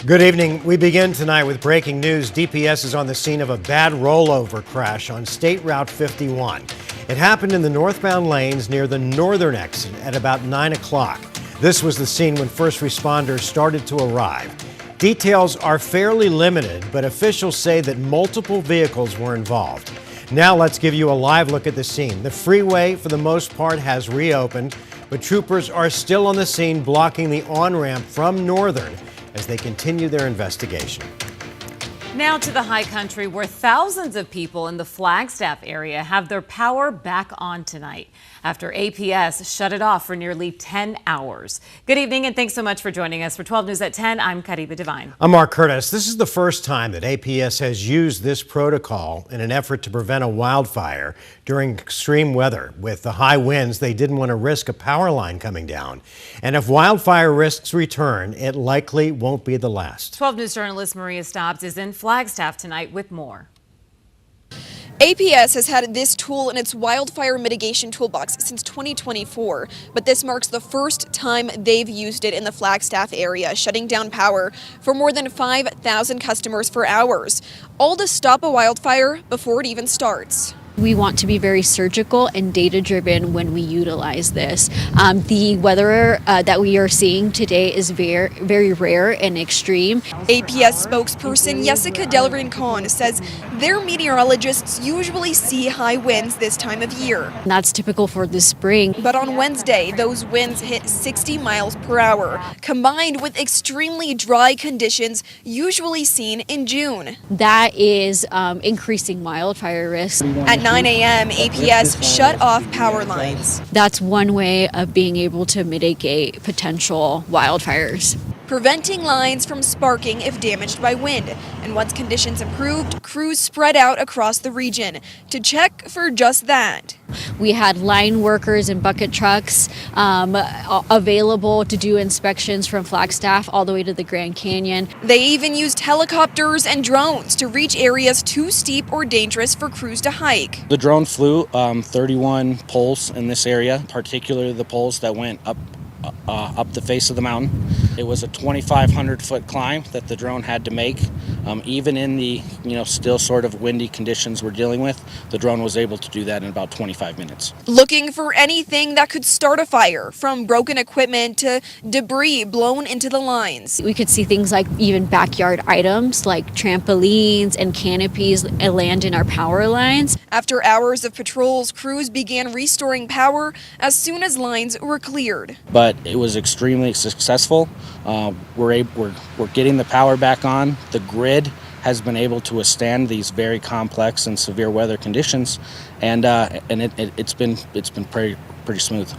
Good evening. We begin tonight with breaking news. DPS is on the scene of a bad rollover crash on State Route 51. It happened in the northbound lanes near the northern exit at about 9 o'clock. This was the scene when first responders started to arrive. Details are fairly limited, but officials say that multiple vehicles were involved. Now let's give you a live look at the scene. The freeway, for the most part, has reopened, but troopers are still on the scene blocking the on-ramp from Northern as they continue their investigation. Now to the high country, where thousands of people in the Flagstaff area have their power back on tonight after APS shut it off for nearly 10 hours. Good evening and thanks so much for joining us. For 12 News at 10, I'm Kariba Devine. I'm Mark Curtis. This is the first time that APS has used this protocol in an effort to prevent a wildfire during extreme weather. With the high winds, they didn't want to risk a power line coming down. And if wildfire risks return, it likely won't be the last. 12 News journalist Maria Stobbs is in Flagstaff tonight with more. APS has had this tool in its wildfire mitigation toolbox since 2024, but this marks the first time they've used it in the Flagstaff area, shutting down power for more than 5,000 customers for hours, all to stop a wildfire before it even starts. We want to be very surgical and data-driven when we utilize this. The weather that we are seeing today is very, very rare and extreme. APS spokesperson Jessica Del Rincon says their meteorologists usually see high winds this time of year. That's typical for the spring. But on Wednesday, those winds hit 60 miles per hour, combined with extremely dry conditions usually seen in June. That is increasing wildfire risk. At 9 a.m., APS shut off power lines. That's one way of being able to mitigate potential wildfires. Preventing lines from sparking if damaged by wind. And once conditions improved, crews spread out across the region to check for just that. We had line workers and bucket trucks available to do inspections from Flagstaff all the way to the Grand Canyon. They even used helicopters and drones to reach areas too steep or dangerous for crews to hike. The drone flew 31 poles in this area, particularly the poles that went up the face of the mountain. It was a 2,500 foot climb that the drone had to make. Even in the still sort of windy conditions we're dealing with, the drone was able to do that in about 25 minutes. Looking for anything that could start a fire, from broken equipment to debris blown into the lines. We could see things like even backyard items like trampolines and canopies land in our power lines. After hours of patrols, crews began restoring power as soon as lines were cleared. But it was extremely successful. We're getting the power back on. The grid has been able to withstand these very complex and severe weather conditions, and it's been pretty smooth.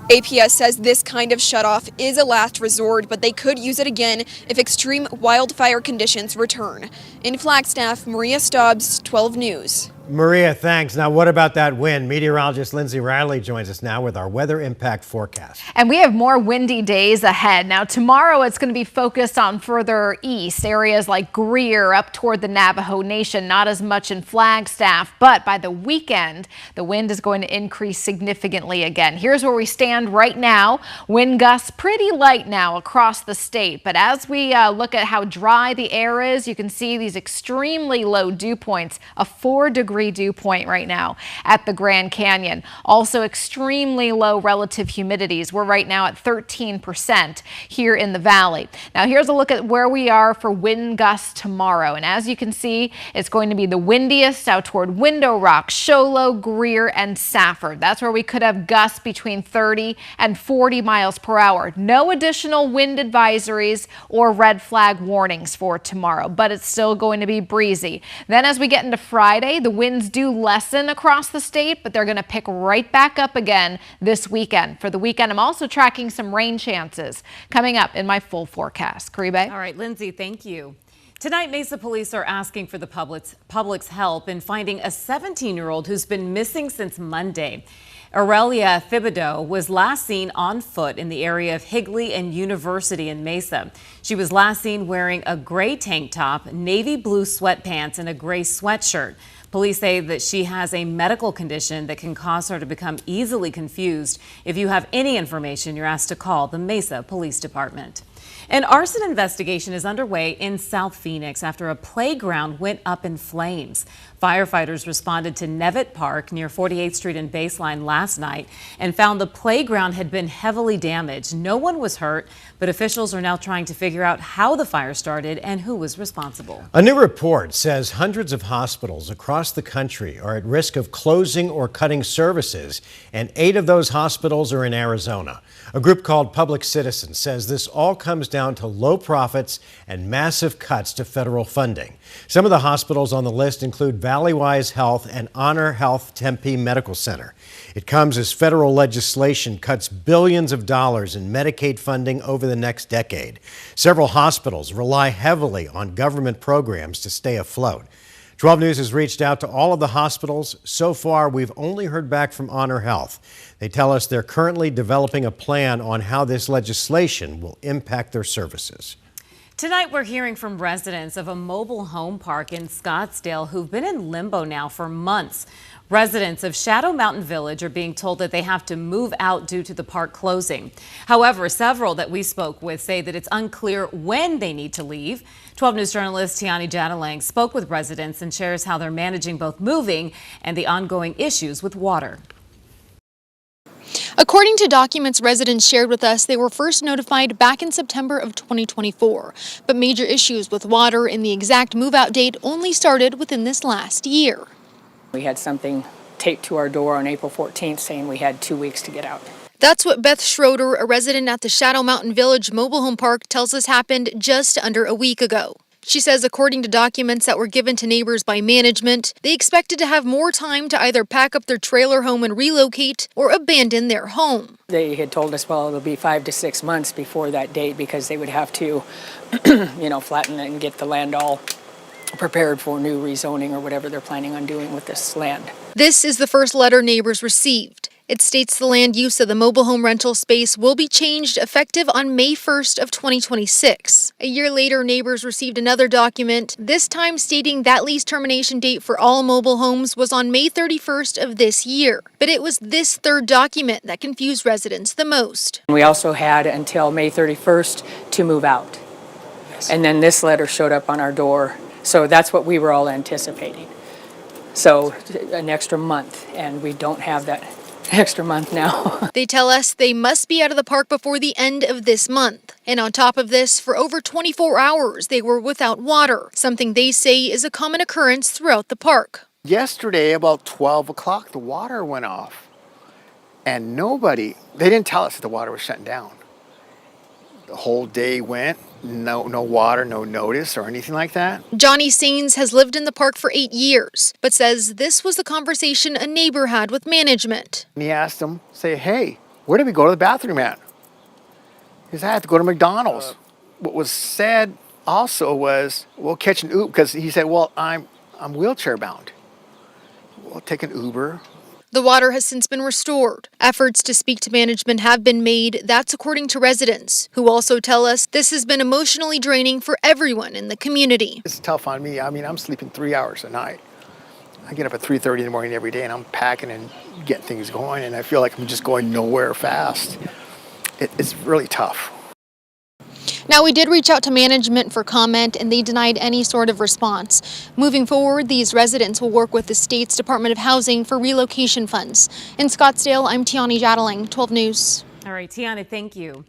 APS says this kind of shutoff is a last resort, but they could use it again if extreme wildfire conditions return. In Flagstaff, Maria Stobbs, 12 News. Maria, thanks. Now, what about that wind? Meteorologist Lindsay Riley joins us now with our weather impact forecast. And we have more windy days ahead. Now, tomorrow it's going to be focused on further east, areas like Greer up toward the Navajo Nation, not as much in Flagstaff. But by the weekend, the wind is going to increase significantly again. Here's where we stand right now. Wind gusts pretty light now across the state. But as we look at how dry the air is, you can see these extremely low dew points, a 4-degree dew point right now at the Grand Canyon. Also extremely low relative humidities. We're right now at 13% here in the valley. Now here's a look at where we are for wind gusts tomorrow. And as you can see, it's going to be the windiest out toward Window Rock, Show Low, Greer, and Safford. That's where we could have gusts between 30 and 40 miles per hour. No additional wind advisories or red flag warnings for tomorrow, but it's still going to be breezy. Then as we get into Friday, the winds do lessen across the state, but they're going to pick right back up again this weekend. For the weekend, I'm also tracking some rain chances coming up in my full forecast. Karibe? All right, Lindsay, thank you. Tonight, Mesa police are asking for the public's help in finding a 17-year-old who's been missing since Monday. Aurelia Thibodeau was last seen on foot in the area of Higley and University in Mesa. She was last seen wearing a gray tank top, navy blue sweatpants, and a gray sweatshirt. Police say that she has a medical condition that can cause her to become easily confused. If you have any information, you're asked to call the Mesa Police Department. An arson investigation is underway in South Phoenix after a playground went up in flames. Firefighters responded to Nevitt Park near 48th Street and Baseline last night and found the playground had been heavily damaged. No one was hurt, but officials are now trying to figure out how the fire started and who was responsible. A new report says hundreds of hospitals across the country are at risk of closing or cutting services, and 8 of those hospitals are in Arizona. A group called Public Citizen says this all comes down to low profits and massive cuts to federal funding. Some of the hospitals on the list include Valleywise Health and Honor Health Tempe Medical Center. It comes as federal legislation cuts billions of dollars in Medicaid funding over the next decade. Several hospitals rely heavily on government programs to stay afloat. 12 News has reached out to all of the hospitals. So far, we've only heard back from Honor Health. They tell us they're currently developing a plan on how this legislation will impact their services. Tonight, we're hearing from residents of a mobile home park in Scottsdale who've been in limbo now for months. Residents of Shadow Mountain Village are being told that they have to move out due to the park closing. However, several that we spoke with say that it's unclear when they need to leave. 12 News journalist Tiani Jadalang spoke with residents and shares how they're managing both moving and the ongoing issues with water. According to documents residents shared with us, they were first notified back in September of 2024. But major issues with water and the exact move-out date only started within this last year. We had something taped to our door on April 14th saying we had 2 weeks to get out. That's what Beth Schroeder, a resident at the Shadow Mountain Village mobile home park, tells us happened just under a week ago. She says according to documents that were given to neighbors by management, they expected to have more time to either pack up their trailer home and relocate or abandon their home. They had told us, well, it'll be 5 to 6 months before that date because they would have to, flatten it and get the land all prepared for new rezoning or whatever they're planning on doing with this land. This is the first letter neighbors received. It states the land use of the mobile home rental space will be changed effective on May 1st of 2026. A year later, neighbors received another document, this time stating that lease termination date for all mobile homes was on May 31st of this year. But it was this third document that confused residents the most. We also had until May 31st to move out. And then this letter showed up on our door. So that's what we were all anticipating. So an extra month, and we don't have that extra month now. They tell us they must be out of the park before the end of this month. And on top of this, for over 24 hours, they were without water, something they say is a common occurrence throughout the park. Yesterday, about 12 o'clock, the water went off. And they didn't tell us that the water was shutting down. The whole day went, no water, no notice or anything like that. Johnny Sains has lived in the park for 8 years, but says this was the conversation a neighbor had with management. And he asked them, hey, where did we go to the bathroom at? He said, I have to go to McDonald's. What was said also was, we'll catch an Uber, because he said, well, I'm wheelchair bound. We'll take an Uber. The water has since been restored. Efforts to speak to management have been made. That's according to residents, who also tell us this has been emotionally draining for everyone in the community. It's tough on me. I'm sleeping 3 hours a night. I get up at 3:30 in the morning every day, and I'm packing and getting things going, and I feel like I'm just going nowhere fast. It's really tough. Now, we did reach out to management for comment, and they denied any sort of response. Moving forward, these residents will work with the state's Department of Housing for relocation funds. In Scottsdale, I'm Tiani Jadalang, 12 News. All right, Tiani, thank you.